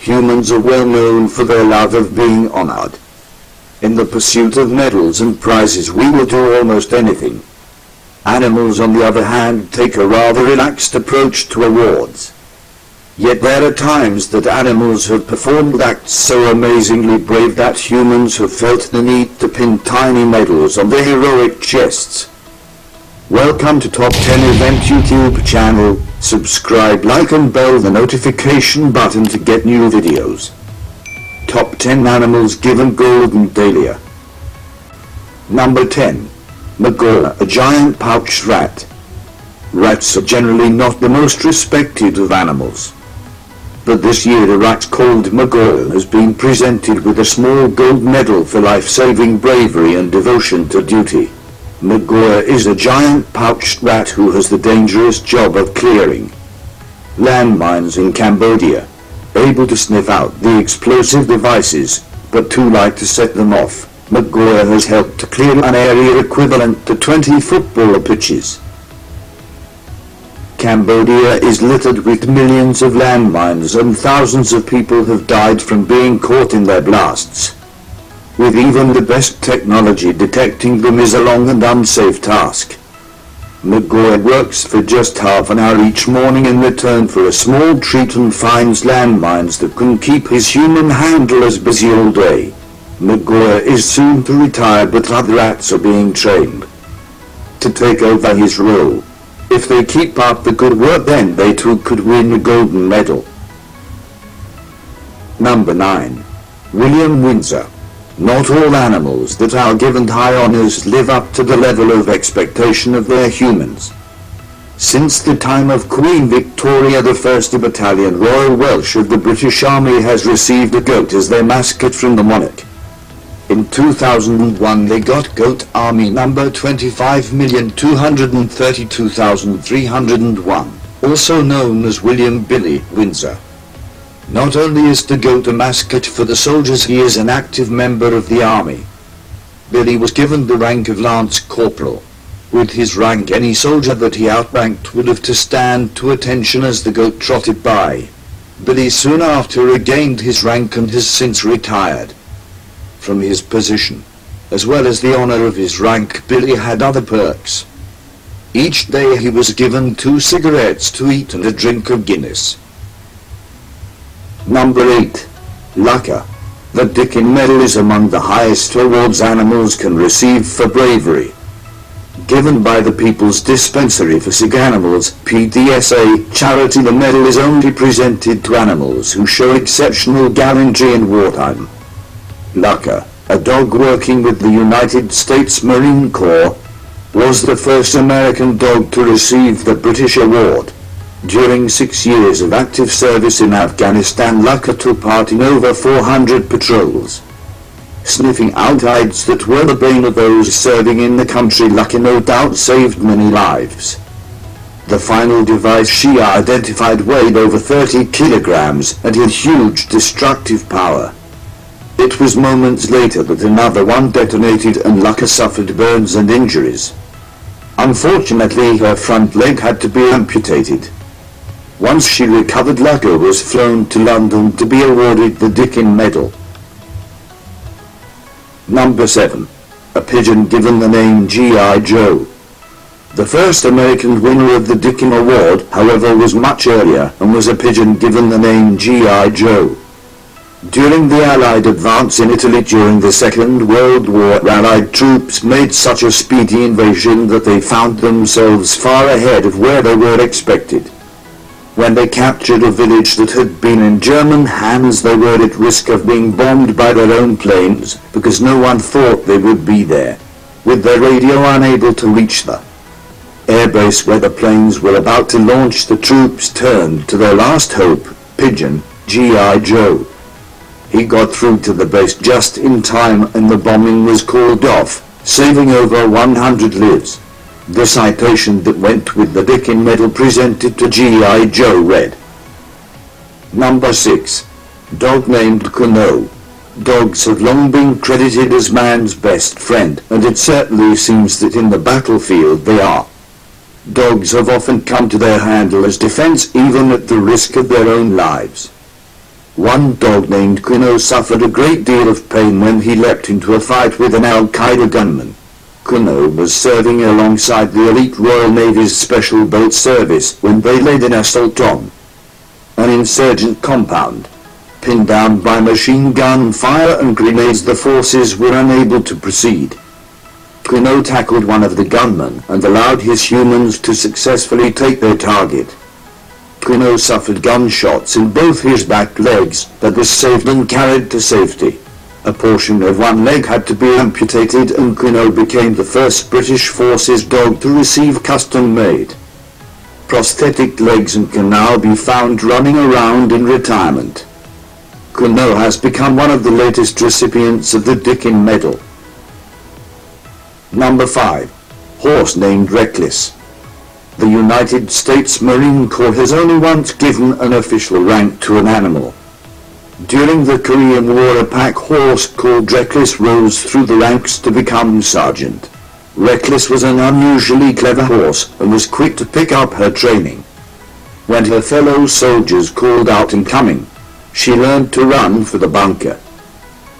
Humans are well known for their love of being honored. In the pursuit of medals and prizes we will do almost anything. Animals, on the other hand, take a rather relaxed approach to awards. Yet there are times that animals have performed acts so amazingly brave that humans have felt the need to pin tiny medals on their heroic chests. Welcome to Top 10 Event YouTube channel. Subscribe, like and bell the notification button to get new videos. Top 10 animals given golden dahlia. Number 10. Magora, a giant pouched rat. Rats are generally not the most respected of animals. But this year a rat called Magora has been presented with a small gold medal for life-saving bravery and devotion to duty. Magora is a giant pouched rat who has the dangerous job of clearing landmines in Cambodia, able to sniff out the explosive devices, but too light to set them off. Magora has helped to clear an area equivalent to 20 football pitches. Cambodia is littered with millions of landmines and thousands of people have died from being caught in their blasts. With even the best technology, detecting them is a long and unsafe task. Magora works for just half an hour each morning in return for a small treat and finds landmines that can keep his human handlers busy all day. Magora is soon to retire, but other rats are being trained to take over his role. If they keep up the good work, then they too could win a golden medal. Number 9. William Windsor. Not all animals that are given high honors live up to the level of expectation of their humans. Since the time of Queen Victoria, the 1st Battalion Royal Welsh of the British Army has received a goat as their mascot from the monarch. In 2001 they got Goat Army number 25,232,301, also known as William Billy Windsor. Not only is the goat a mascot for the soldiers, he is an active member of the army. Billy was given the rank of Lance Corporal. With his rank, any soldier that he outranked would have to stand to attention as the goat trotted by. Billy soon after regained his rank and has since retired from his position. As well as the honor of his rank, Billy had other perks. Each day he was given 2 cigarettes to eat and a drink of Guinness. Number 8. Laka. The Dickin Medal is among the highest awards animals can receive for bravery. Given by the People's Dispensary for Sick Animals, PDSA, charity, the medal is only presented to animals who show exceptional gallantry in wartime. Laka, a dog working with the United States Marine Corps, was the first American dog to receive the British award. During 6 years of active service in Afghanistan, Laka took part in over 400 patrols, sniffing out hides that were the bane of those serving in the country. Laka no doubt saved many lives. The final device she identified weighed over 30 kilograms and had huge destructive power. It was moments later that another one detonated and Laka suffered burns and injuries. Unfortunately, her front leg had to be amputated. Once she recovered, Laka was flown to London to be awarded the Dickin Medal. Number 7. A pigeon given the name G.I. Joe. The first American winner of the Dickin Award, however, was much earlier and was a pigeon given the name G.I. Joe. During the Allied advance in Italy during the Second World War, Allied troops made such a speedy invasion that they found themselves far ahead of where they were expected. When they captured a village that had been in German hands, they were at risk of being bombed by their own planes, because no one thought they would be there, with their radio unable to reach the airbase where the planes were about to launch. The troops turned to their last hope, pigeon, G.I. Joe. He got through to the base just in time and the bombing was called off, saving over 100 lives. The citation that went with the Dickin Medal presented to G.I. Joe read, Number 6. Dog named Kuno. Dogs have long been credited as man's best friend, and it certainly seems that in the battlefield they are. Dogs have often come to their handler's defense even at the risk of their own lives. One dog named Quino suffered a great deal of pain when he leapt into a fight with an Al-Qaeda gunman. Quino was serving alongside the elite Royal Navy's Special Boat Service when they laid an assault on an insurgent compound. Pinned down by machine gun fire and grenades, the forces were unable to proceed. Quino tackled one of the gunmen and allowed his humans to successfully take their target. Quino suffered gunshots in both his back legs, but was saved and carried to safety. A portion of one leg had to be amputated, and Quino became the first British Forces dog to receive custom-made prosthetic legs and can now be found running around in retirement. Quino has become one of the latest recipients of the Dickin Medal. Number 5. Horse named Reckless. The United States Marine Corps has only once given an official rank to an animal. During the Korean War, a pack horse called Reckless rose through the ranks to become sergeant. Reckless was an unusually clever horse and was quick to pick up her training. When her fellow soldiers called out incoming, she learned to run for the bunker.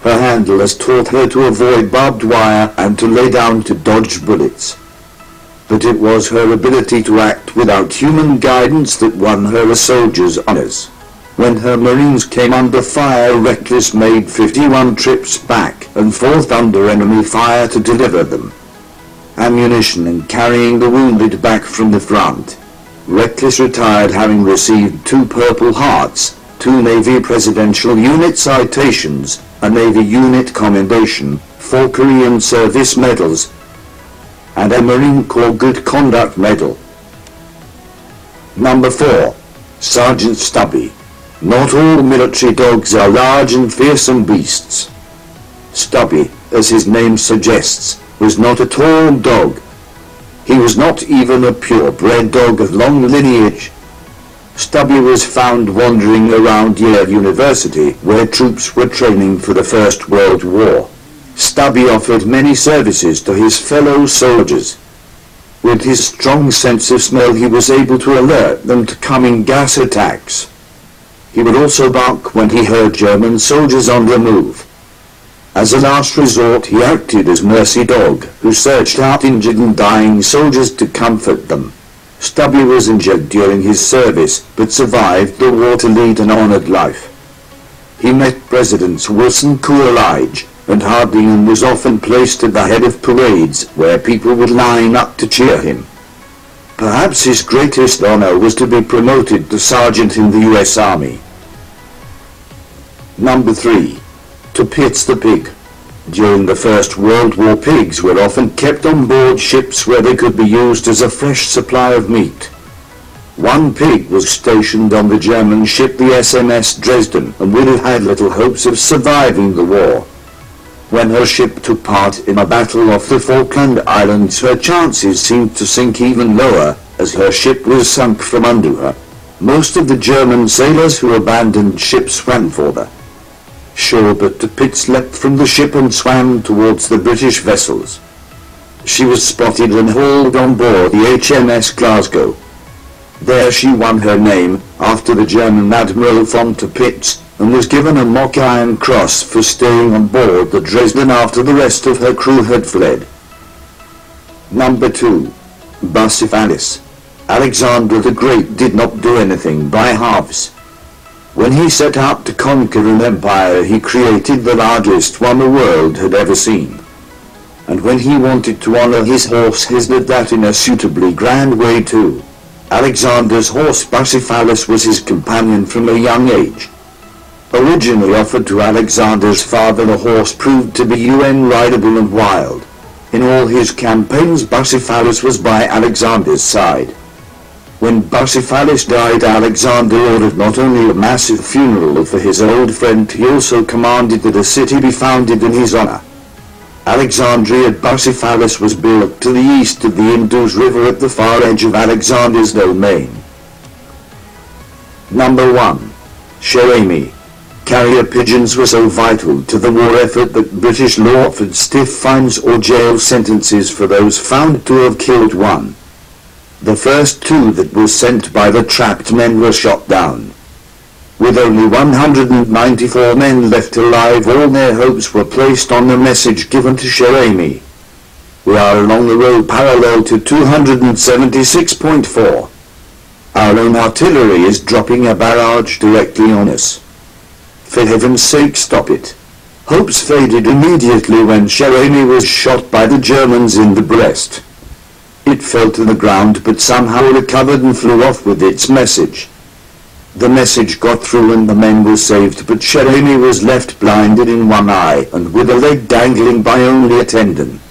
Her handlers taught her to avoid barbed wire and to lay down to dodge bullets. But it was her ability to act without human guidance that won her a soldier's honors. When her Marines came under fire, Reckless made 51 trips back and forth under enemy fire to deliver them ammunition and carrying the wounded back from the front. Reckless retired having received 2 Purple Hearts, 2 Navy Presidential Unit Citations, a Navy Unit Commendation, 4 Korean Service Medals, and a Marine Corps Good Conduct Medal. Number 4. Sergeant Stubby. Not all military dogs are large and fearsome beasts. Stubby, as his name suggests, was not a tall dog. He was not even a purebred dog of long lineage. Stubby was found wandering around Yale University, where troops were training for the First World War. Stubby offered many services to his fellow soldiers. With his strong sense of smell, he was able to alert them to coming gas attacks. He would also bark when he heard German soldiers on the move. As a last resort, he acted as mercy dog, who searched out injured and dying soldiers to comfort them. Stubby was injured during his service, but survived the war to lead an honored life. He met Presidents Wilson, Coolidge, and Harding, and was often placed at the head of parades where people would line up to cheer him. Perhaps his greatest honor was to be promoted to sergeant in the U.S. Army. Number 3. To Pitts the pig. During the First World War, pigs were often kept on board ships where they could be used as a fresh supply of meat. One pig was stationed on the German ship the SMS Dresden and would have had little hopes of surviving the war. When her ship took part in a battle off the Falkland Islands, her chances seemed to sink even lower as her ship was sunk from under her. Most of the German sailors who abandoned ship swam for the shore, but de Pitts leapt from the ship and swam towards the British vessels. She was spotted and hauled on board the HMS Glasgow. There she won her name after the German Admiral von de Pitts, and was given a mock Iron Cross for staying on board the Dresden after the rest of her crew had fled. Number 2. Bucephalus. Alexander the Great did not do anything by halves. When he set out to conquer an empire, he created the largest one the world had ever seen. And when he wanted to honor his horse, he did that in a suitably grand way too. Alexander's horse Bucephalus was his companion from a young age. Originally offered to Alexander's father, the horse proved to be rideable and wild. In all his campaigns, Bucephalus was by Alexander's side. When Bucephalus died, Alexander ordered not only a massive funeral for his old friend, he also commanded that a city be founded in his honor. Alexandria. Bucephalus was built to the east of the Indus River at the far edge of Alexander's domain. Number 1. Sherami. Carrier pigeons were so vital to the war effort that British law offered stiff fines or jail sentences for those found to have killed one. The first 2 that were sent by the trapped men were shot down. With only 194 men left alive, all their hopes were placed on the message given to Sherami. We are along the road parallel to 276.4. Our own artillery is dropping a barrage directly on us. For heaven's sake, stop it. Hopes faded immediately when Sherami was shot by the Germans in the breast. It fell to the ground but somehow recovered and flew off with its message. The message got through and the men were saved, but Sherami was left blinded in one eye and with a leg dangling by only a tendon.